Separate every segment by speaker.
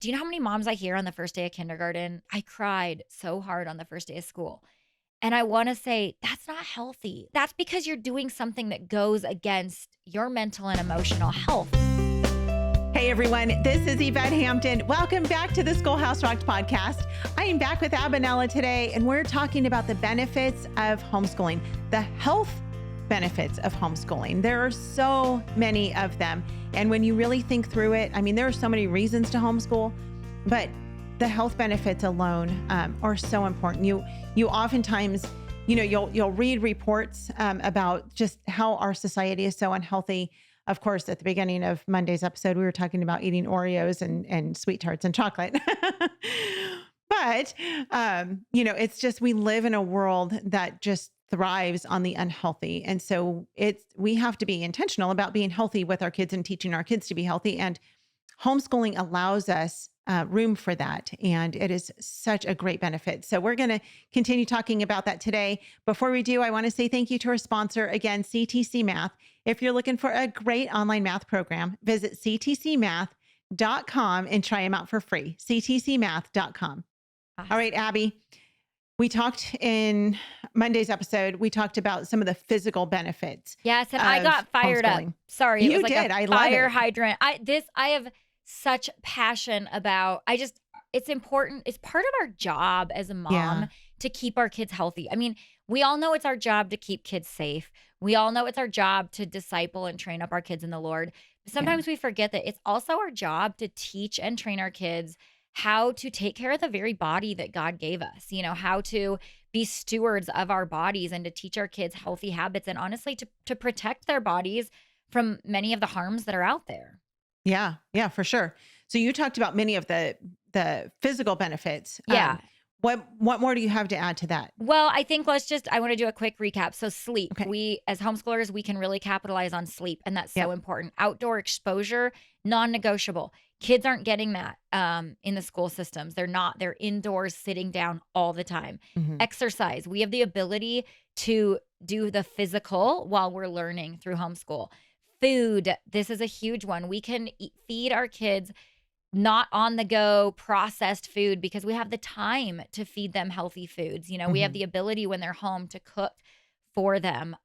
Speaker 1: do you know how many moms I hear on the first day of kindergarten? I cried so hard on the first day of school. And I want to say, that's not healthy. That's because you're doing something that goes against your mental and emotional health.
Speaker 2: Hey everyone, this is Yvette Hampton. Welcome back to the Schoolhouse Rocked Podcast. I am back with Aby Rinella today, and we're talking about the benefits of homeschooling, the health benefits of homeschooling. There are so many of them. And when you really think through it, I mean, there are so many reasons to homeschool, but the health benefits alone are so important. You oftentimes, you'll read reports about just how our society is so unhealthy. Of course, at the beginning of Monday's episode, we were talking about eating Oreos and sweet tarts and chocolate. But, it's just, we live in a world that just thrives on the unhealthy. And so we have to be intentional about being healthy with our kids and teaching our kids to be healthy. And homeschooling allows us room for that. And it is such a great benefit. So we're going to continue talking about that today. Before we do, I want to say thank you to our sponsor, again, CTC Math. If you're looking for a great online math program, visit ctcmath.com and try them out for free. ctcmath.com. All right, Aby, we talked in Monday's episode, we talked about some of the physical benefits.
Speaker 1: Yes, and I got fired up. Sorry, it was like a fire hydrant. I have such passion about, it's important. It's part of our job as a mom to keep our kids healthy. I mean, we all know it's our job to keep kids safe. We all know it's our job to disciple and train up our kids in the Lord. But sometimes we forget that it's also our job to teach and train our kids how to take care of the very body that God gave us, how to be stewards of our bodies and to teach our kids healthy habits and honestly to protect their bodies from many of the harms that are out there.
Speaker 2: Yeah, for sure. So you talked about many of the physical benefits.
Speaker 1: Yeah.
Speaker 2: What more do you have to add to that?
Speaker 1: Well, I think I want to do a quick recap. So sleep, we as homeschoolers, we can really capitalize on sleep, and that's so important. Outdoor exposure, non-negotiable. Kids aren't getting that in the school systems. They're indoors sitting down all the time. Mm-hmm. Exercise. We have the ability to do the physical while we're learning through homeschool. Food. This is a huge one. We can feed our kids not on the go processed food because we have the time to feed them healthy foods. We have the ability when they're home to cook for them.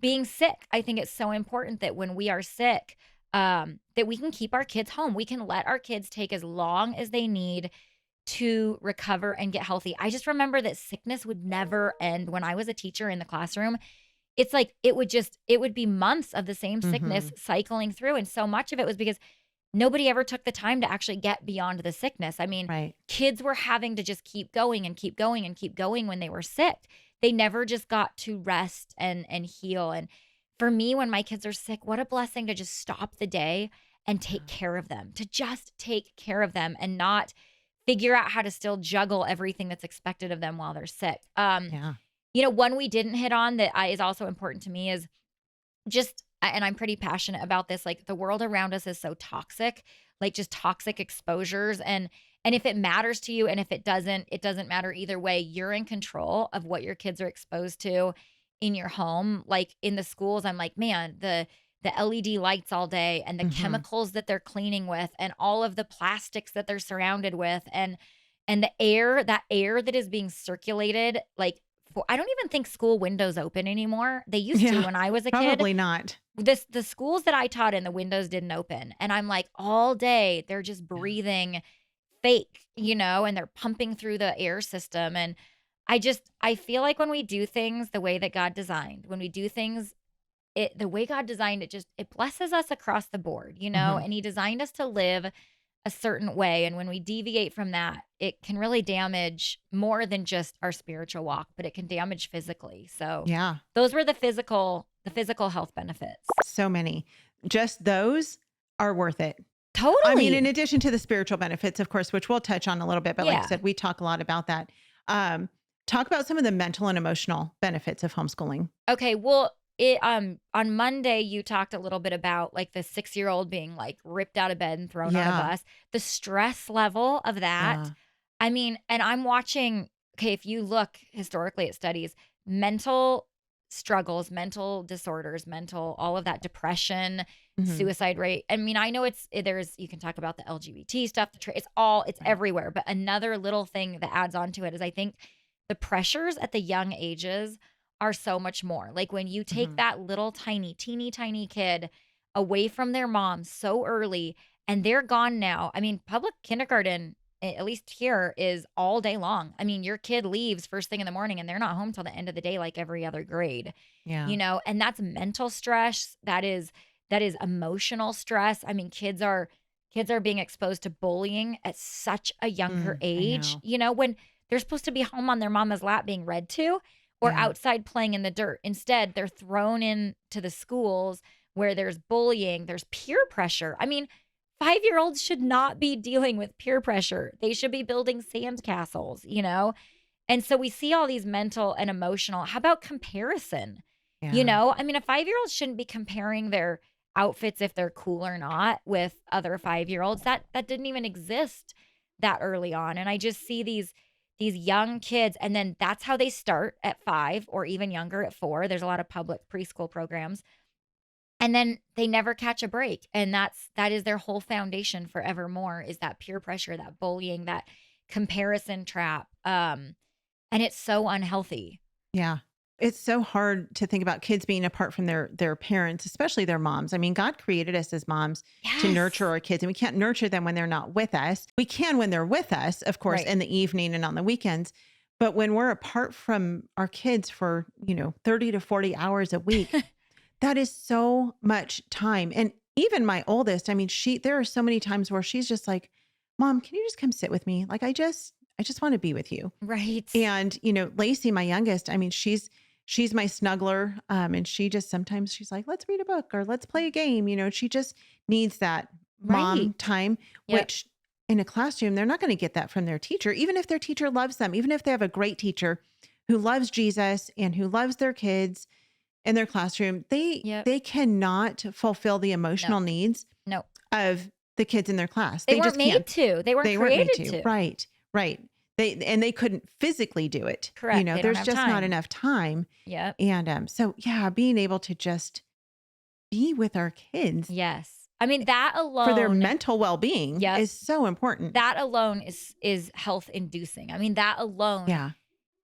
Speaker 1: Being sick. I think it's so important that when we are sick, that we can keep our kids home. We can let our kids take as long as they need to recover and get healthy. I just remember that sickness would never end. When I was a teacher in the classroom, it's like it would be months of the same sickness cycling through. And so much of it was because nobody ever took the time to actually get beyond the sickness. I mean, kids were having to just keep going and keep going and keep going when they were sick. They never just got to rest and heal. And for me, when my kids are sick, what a blessing to just stop the day and take care of them, to just take care of them and not figure out how to still juggle everything that's expected of them while they're sick. One we didn't hit on that is also important to me is just, and I'm pretty passionate about this, like the world around us is so toxic, like just toxic exposures. And if it matters to you and if it doesn't matter either way. You're in control of what your kids are exposed to in your home. Like in the schools, I'm like, man, the LED lights all day and the chemicals that they're cleaning with and all of the plastics that they're surrounded with and the air that is being circulated, like I don't even think school windows open anymore. They used to when I was a kid.
Speaker 2: Probably not.
Speaker 1: The schools that I taught in, the windows didn't open. And I'm like, all day they're just breathing fake, and they're pumping through the air system. And I feel like when we do things the way that God designed, when we do things the way God designed it, it blesses us across the board, and He designed us to live a certain way. And when we deviate from that, it can really damage more than just our spiritual walk, but it can damage physically. So those were the physical health benefits.
Speaker 2: So many. Just those are worth it.
Speaker 1: Totally.
Speaker 2: I mean, in addition to the spiritual benefits, of course, which we'll touch on a little bit, but like I said, we talk a lot about that. Talk about some of the mental and emotional benefits of homeschooling.
Speaker 1: Okay. Well, on Monday, you talked a little bit about like the 6-year-old being like ripped out of bed and thrown on a bus, the stress level of that. I mean, and I'm watching, if you look historically at studies, mental struggles, mental disorders, all of that depression,
Speaker 2: Mhm.
Speaker 1: suicide rate. I mean, I know you can talk about the LGBT stuff, it's
Speaker 2: Right.
Speaker 1: everywhere. But another little thing that adds on to it is I think the pressures at the young ages are so much more. Like when you take
Speaker 2: Mhm.
Speaker 1: that little teeny tiny kid away from their mom so early and they're gone now. I mean, public kindergarten, at least here, is all day long. I mean, your kid leaves first thing in the morning and they're not home till the end of the day like every other grade,
Speaker 2: Yeah.
Speaker 1: and that's mental stress. That is emotional stress. I mean, kids are being exposed to bullying at such a younger
Speaker 2: I
Speaker 1: age,
Speaker 2: know.
Speaker 1: when they're supposed to be home on their mama's lap being read to or
Speaker 2: Yeah.
Speaker 1: outside playing in the dirt. Instead, they're thrown into the schools where there's bullying, there's peer pressure. I mean, 5-year-olds should not be dealing with peer pressure. They should be building sandcastles. And so we see all these mental and emotional. How about comparison?
Speaker 2: Yeah.
Speaker 1: I mean, a 5-year-old shouldn't be comparing their outfits if they're cool or not with other 5-year-olds. That didn't even exist that early on. And I just see these young kids, and then that's how they start at 5 or even younger at 4. There's a lot of public preschool programs. And then they never catch a break. And that is their whole foundation forevermore, is that peer pressure, that bullying, that comparison trap. And it's so unhealthy.
Speaker 2: Yeah. It's so hard to think about kids being apart from their parents, especially their moms. I mean, God created us as moms to nurture
Speaker 1: Yes.
Speaker 2: our kids, and we can't nurture them when they're not with us. We can when they're with us, of course,
Speaker 1: Right.
Speaker 2: in the evening and on the weekends. But when we're apart from our kids for, 30 to 40 hours a week, that is so much time. And even my oldest, I mean, there are so many times where she's just like, Mom, can you just come sit with me? Like, I just want to be with you.
Speaker 1: Right.
Speaker 2: And, Lacey, my youngest, I mean, she's my snuggler. And sometimes she's like, let's read a book or let's play a game. She just needs that mom
Speaker 1: Right.
Speaker 2: time,
Speaker 1: Yep.
Speaker 2: which in a classroom, they're not going to get that from their teacher, even if their teacher loves them, even if they have a great teacher who loves Jesus and who loves their kids in their classroom,
Speaker 1: Yep.
Speaker 2: they cannot fulfill the emotional
Speaker 1: No.
Speaker 2: needs
Speaker 1: No.
Speaker 2: of the kids in their class.
Speaker 1: They
Speaker 2: They
Speaker 1: weren't
Speaker 2: just
Speaker 1: made
Speaker 2: can't.
Speaker 1: to. They weren't
Speaker 2: They weren't made
Speaker 1: created
Speaker 2: to.
Speaker 1: to.
Speaker 2: Right. Right. They couldn't physically do it.
Speaker 1: Correct. They don't
Speaker 2: There's
Speaker 1: have
Speaker 2: just not
Speaker 1: time.
Speaker 2: enough time.
Speaker 1: Yep.
Speaker 2: And so yeah, being able to just be with our kids
Speaker 1: Yes. I mean, that
Speaker 2: for their
Speaker 1: alone.
Speaker 2: mental well-being
Speaker 1: Yep.
Speaker 2: is so important.
Speaker 1: That alone is health inducing. I mean, that alone
Speaker 2: Yeah.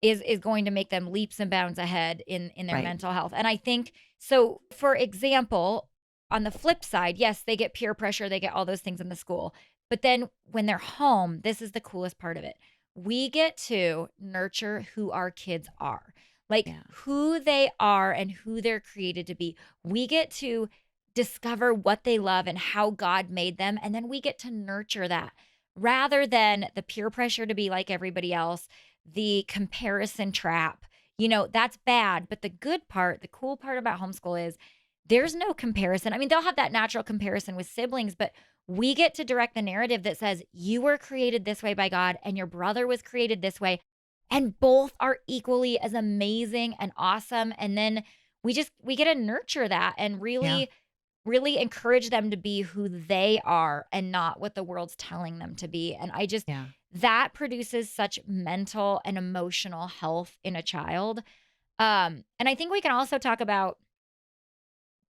Speaker 1: is going to make them leaps and bounds ahead in their
Speaker 2: Right.
Speaker 1: mental health. And I think so. For example, on the flip side, yes, they get peer pressure, they get all those things in the school. But then when they're home, this is the coolest part of it. We get to nurture who our kids are, like
Speaker 2: Yeah.
Speaker 1: who they are and who they're created to be. We get to discover what they love and how God made them. And then we get to nurture that rather than the peer pressure to be like everybody else, the comparison trap. That's bad. But the good part, the cool part about homeschool is there's no comparison. I mean, they'll have that natural comparison with siblings, but we get to direct the narrative that says you were created this way by God and your brother was created this way. And both are equally as amazing and awesome. And then we get to nurture that and
Speaker 2: Yeah.
Speaker 1: really encourage them to be who they are and not what the world's telling them to be. And
Speaker 2: Yeah.
Speaker 1: that produces such mental and emotional health in a child. And I think we can also talk about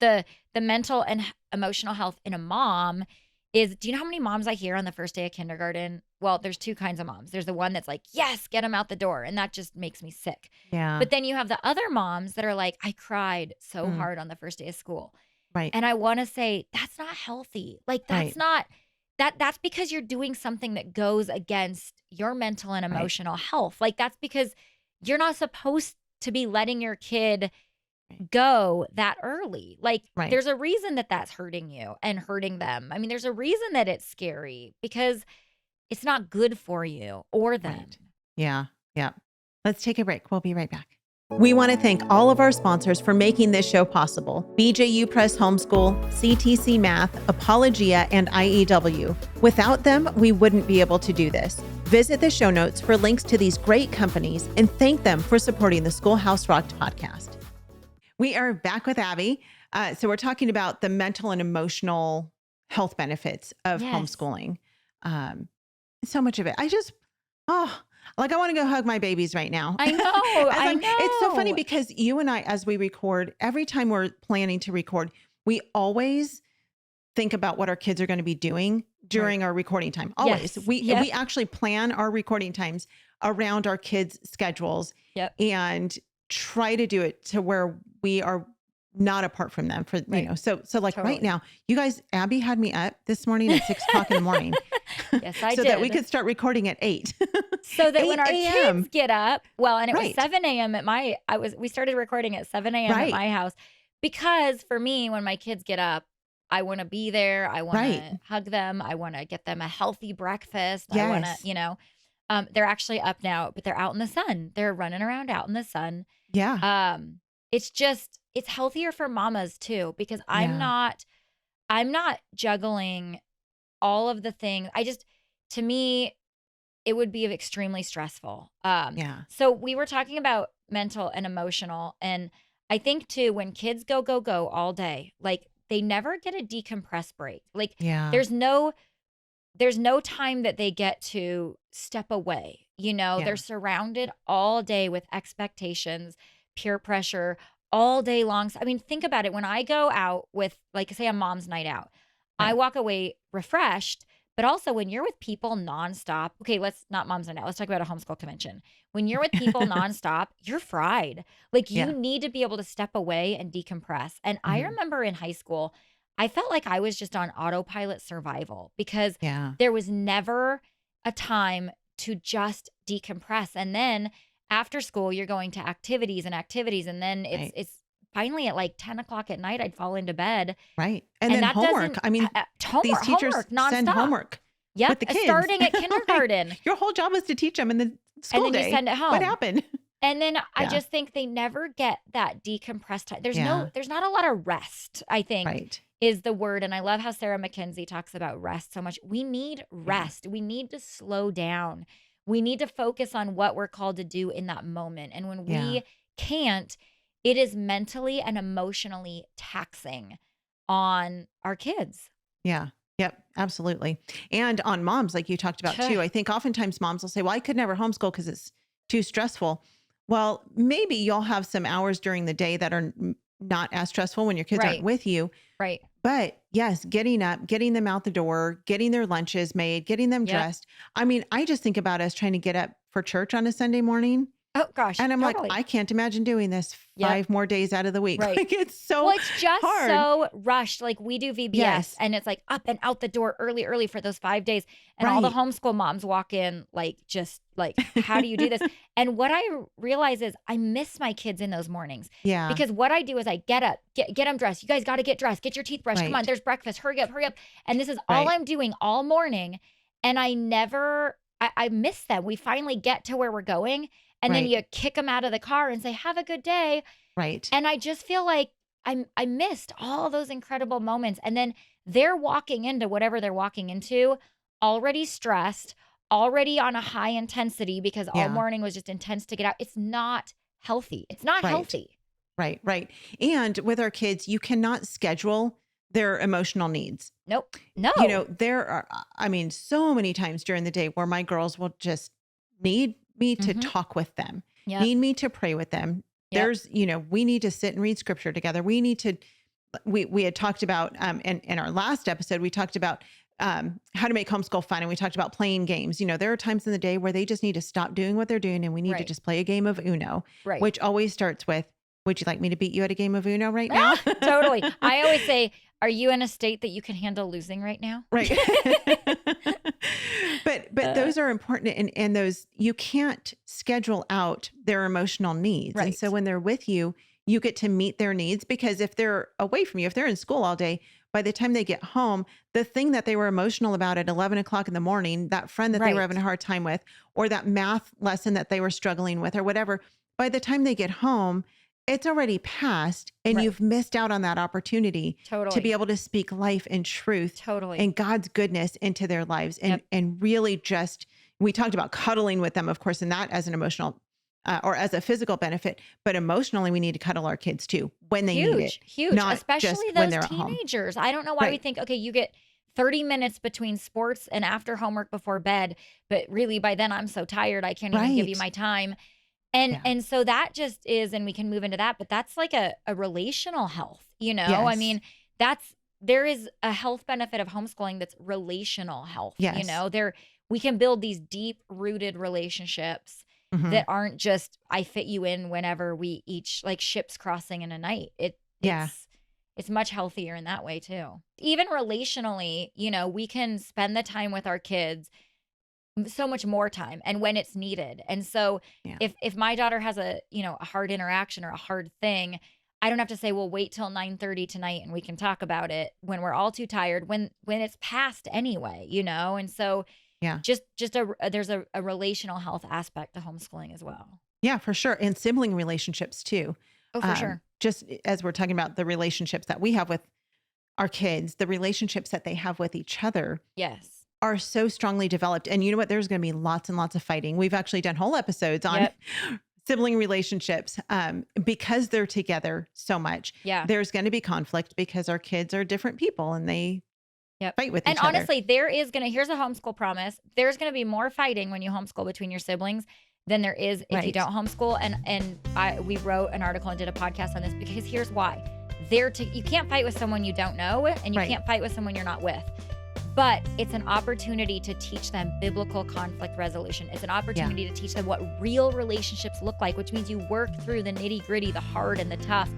Speaker 1: the mental and emotional health in a mom. Do you know how many moms I hear on the first day of kindergarten? Well, there's two kinds of moms. There's the one that's like, yes, get them out the door. And that just makes me sick.
Speaker 2: Yeah.
Speaker 1: But then you have the other moms that are like, I cried so
Speaker 2: Mm.
Speaker 1: hard on the first day of school.
Speaker 2: Right.
Speaker 1: And I want to say, that's not healthy. Like, that's
Speaker 2: Right.
Speaker 1: not, that's because you're doing something that goes against your mental and
Speaker 2: Right.
Speaker 1: emotional health. Like, that's because you're not supposed to be letting your kid go that early. Like,
Speaker 2: Right.
Speaker 1: there's a reason that that's hurting you and hurting them. I mean, there's a reason that it's scary because it's not good for you or them.
Speaker 2: Right. Yeah. Yeah. Let's take a break. We'll be right back. We want to thank all of our sponsors for making this show possible. BJU Press Homeschool, CTC Math, Apologia, and IEW. Without them, we wouldn't be able to do this. Visit the show notes for links to these great companies and thank them for supporting the Schoolhouse Rocked podcast. We are back with Aby. So we're talking about the mental and emotional health benefits of
Speaker 1: Yes.
Speaker 2: homeschooling. So much of it. Like, I want to go hug my babies right now.
Speaker 1: I know. I know.
Speaker 2: It's so funny because you and I, as we record, every time we're planning to record, we always think about what our kids are going to be doing during our recording time. Always.
Speaker 1: Yes.
Speaker 2: We actually plan our recording times around our kids' schedules and try to do it to where we are not apart from them for, you know, so like right now, you guys, Abby had me up this morning at 6 o'clock in the morning.
Speaker 1: Yes, I
Speaker 2: so
Speaker 1: did.
Speaker 2: that we could start recording at 8.
Speaker 1: So that when our kids get up, well, and it was 7 a.m. we started recording at 7 a.m. at my house, because for me, when my kids get up, I want to be there. I want to hug them. I want to get them a healthy breakfast. I want to, you know, they're actually up now, but they're out in the sun. They're running around out in the sun.
Speaker 2: Yeah.
Speaker 1: It's healthier for mamas too, because I'm not juggling all of the things. To me, it would be extremely stressful. So we were talking about mental and emotional. And I think too, when kids go all day, like they never get a decompress break. Like there's no time that they get to step away. You know, they're surrounded all day with expectations, peer pressure, all day long. I mean, think about it. When I go out with, like, say, a mom's night out, I walk away refreshed. But also when you're with people nonstop, okay, let's not mom's night out. Let's talk about a homeschool convention. When you're with people nonstop, you're fried. Like you need to be able to step away and decompress. And I remember in high school, I felt like I was just on autopilot survival because there was never a time to just decompress. And then after school, you're going to activities. And then it's finally at like 10 o'clock at night, I'd fall into bed.
Speaker 2: Right. And then homework. I mean, these teachers send homework with the kids.
Speaker 1: Starting at kindergarten.
Speaker 2: Your whole job is to teach them in the school
Speaker 1: and then
Speaker 2: day.
Speaker 1: You send it home.
Speaker 2: What happened?
Speaker 1: And then I just think they never get that decompressed time. There's not a lot of rest, I think, is the word. And I love how Sarah McKenzie talks about rest so much. We need rest. We need to slow down. We need to focus on what we're called to do in that moment. And when we can't, it is mentally and emotionally taxing on our kids.
Speaker 2: Yeah. Yep. Absolutely. And on moms, like you talked about too, I think oftentimes moms will say, well, I could never homeschool because it's too stressful. Well, maybe you'll have some hours during the day that are not as stressful when your kids aren't with you.
Speaker 1: Right.
Speaker 2: But yes, getting up, getting them out the door, getting their lunches made, getting them dressed. I mean, I just think about us trying to get up for church on a Sunday morning.
Speaker 1: Oh gosh.
Speaker 2: And I'm like, I can't imagine doing this 5 more days out of the week.
Speaker 1: Right.
Speaker 2: Like it's so
Speaker 1: Well, it's just
Speaker 2: hard.
Speaker 1: So rushed. Like we do VBS and it's like up and out the door early for those 5 days. And all the homeschool moms walk in like, just like, how do you do this? And what I realize is I miss my kids in those mornings.
Speaker 2: Yeah.
Speaker 1: Because what I do is I get up, get them dressed. You guys got to get dressed, get your teeth brushed. Come on, there's breakfast. Hurry up. And this is all I'm doing all morning. And I miss them. We finally get to where we're going. And then you kick them out of the car and say, have a good day.
Speaker 2: Right.
Speaker 1: And I just feel like I missed all those incredible moments. And then they're walking into whatever they're walking into already stressed, already on a high intensity because all morning was just intense to get out. It's not healthy. It's not healthy.
Speaker 2: Right. And with our kids, you cannot schedule their emotional needs.
Speaker 1: Nope. No.
Speaker 2: You know, there are, I mean, so many times during the day where my girls will just need me to talk with them, need me to pray with them. There's, you know, we need to sit and read scripture together. We need to, we had talked about, in our last episode, we talked about how to make homeschool fun. And we talked about playing games. You know, there are times in the day where they just need to stop doing what they're doing. And we need to just play a game of Uno, which always starts with, would you like me to beat you at a game of Uno right now?
Speaker 1: Totally. I always say, are you in a state that you can handle losing right now?
Speaker 2: Right. But those are important. And those, you can't schedule out their emotional needs.
Speaker 1: Right.
Speaker 2: And so when they're with you, you get to meet their needs, because if they're away from you, if they're in school all day, by the time they get home, the thing that they were emotional about at 11 o'clock in the morning, that friend that they were having a hard time with, or that math lesson that they were struggling with or whatever, by the time they get home, it's already passed, and you've missed out on that opportunity to be able to speak life and truth and God's goodness into their lives. And really just, we talked about cuddling with them, of course, and that as an emotional or as a physical benefit, but emotionally we need to cuddle our kids too when they need it.
Speaker 1: Huge,
Speaker 2: not
Speaker 1: especially
Speaker 2: just
Speaker 1: those
Speaker 2: when they're at
Speaker 1: teenagers.
Speaker 2: home.
Speaker 1: I don't know why we think, okay, you get 30 minutes between sports and after homework before bed. But really by then I'm so tired, I can't even give you my time. And so that just is, and we can move into that, but that's like a relational health, you know?
Speaker 2: Yes.
Speaker 1: I mean, there is a health benefit of homeschooling that's relational health.
Speaker 2: Yes.
Speaker 1: You know, we can build these deep rooted relationships that aren't just, I fit you in whenever we each, like ships crossing in a night. It's much healthier in that way too. Even relationally, you know, we can spend the time with our kids, so much more time, and when it's needed. And so if my daughter has a hard interaction or a hard thing, I don't have to say, well, wait till 9:30 tonight and we can talk about it when we're all too tired, when it's past anyway, you know? And so there's a relational health aspect to homeschooling as well.
Speaker 2: Yeah, for sure. And sibling relationships too.
Speaker 1: Oh, for sure.
Speaker 2: Just as we're talking about the relationships that we have with our kids, the relationships that they have with each other.
Speaker 1: Yes.
Speaker 2: Are so strongly developed. And you know what? There's going to be lots and lots of fighting. We've actually done whole episodes on sibling relationships because they're together so much.
Speaker 1: Yeah.
Speaker 2: There's going to be conflict because our kids are different people and they fight with each other.
Speaker 1: And honestly, here's a homeschool promise. There's going to be more fighting when you homeschool between your siblings than there is if you don't homeschool. And we wrote an article and did a podcast on this because here's why. You can't fight with someone you don't know, and you can't fight with someone you're not with. But it's an opportunity to teach them biblical conflict resolution. It's an opportunity to teach them what real relationships look like, which means you work through the nitty gritty, the hard and the tough.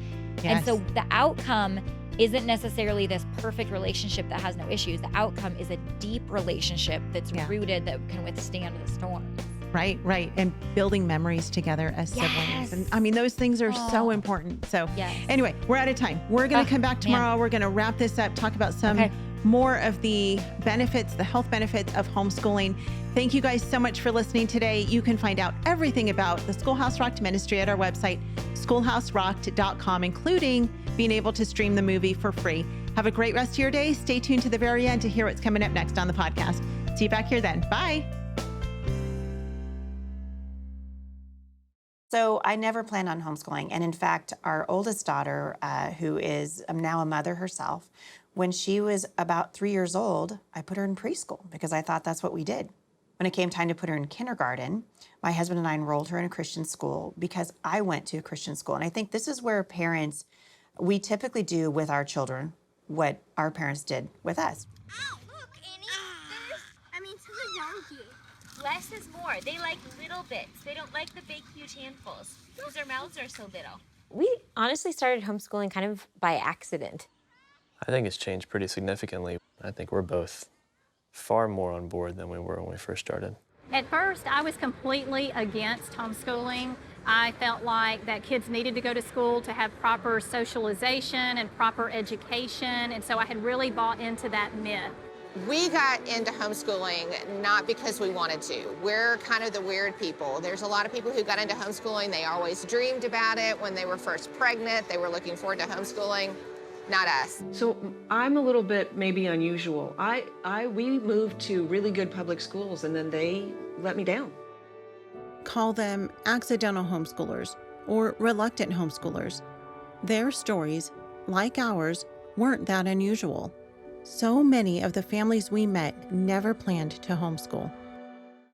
Speaker 1: Yes. And so the outcome isn't necessarily this perfect relationship that has no issues. The outcome is a deep relationship that's rooted, that can withstand the storms.
Speaker 2: Right. And building memories together as siblings. And I mean, those things are so important. So anyway, we're out of time. We're going to come back tomorrow. Man. We're going to wrap this up, talk about some more of the benefits, the health benefits of homeschooling. Thank you guys so much for listening today. You can find out everything about the Schoolhouse Rocked ministry at our website, schoolhouserocked.com, including being able to stream the movie for free. Have a great rest of your day. Stay tuned to the very end to hear what's coming up next on the podcast. See you back here then. Bye.
Speaker 3: So I never planned on homeschooling. And in fact, our oldest daughter, who is now a mother herself, when she was about 3 years old, I put her in preschool because I thought that's what we did. When it came time to put her in kindergarten, my husband and I enrolled her in a Christian school because I went to a Christian school. And I think this is where parents, we typically do with our children what our parents did with us.
Speaker 4: Ow, look, Annie. Something's wrong with you. Less is more. They like little bits. They don't like the big, huge handfuls because their mouths are so little.
Speaker 5: We honestly started homeschooling kind of by accident.
Speaker 6: I think it's changed pretty significantly. I think we're both far more on board than we were when we first started.
Speaker 7: At first, I was completely against homeschooling. I felt like that kids needed to go to school to have proper socialization and proper education, and so I had really bought into that myth.
Speaker 8: We got into homeschooling not because we wanted to. We're kind of the weird people. There's a lot of people who got into homeschooling. They always dreamed about it when they were first pregnant. They were looking forward to homeschooling. Not us.
Speaker 9: So I'm a little bit maybe unusual. We moved to really good public schools and then they let me down.
Speaker 2: Call them accidental homeschoolers or reluctant homeschoolers. Their stories, like ours, weren't that unusual. So many of the families we met never planned to homeschool.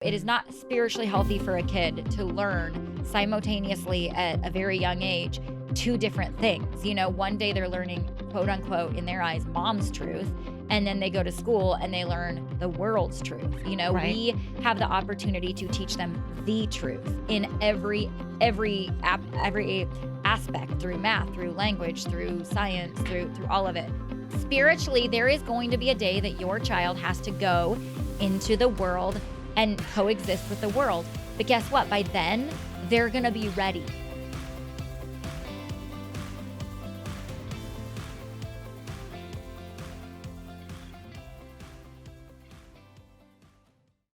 Speaker 1: It is not spiritually healthy for a kid to learn simultaneously at a very young age 2 different things. You know, one day they're learning, quote unquote, in their eyes, mom's truth, and then they go to school and they learn the world's truth. You know, we have the opportunity to teach them the truth in every aspect, through math, through language, through science, through all of it. Spiritually, there is going to be a day that your child has to go into the world and coexist with the world. But guess what? By then, they're going to be ready.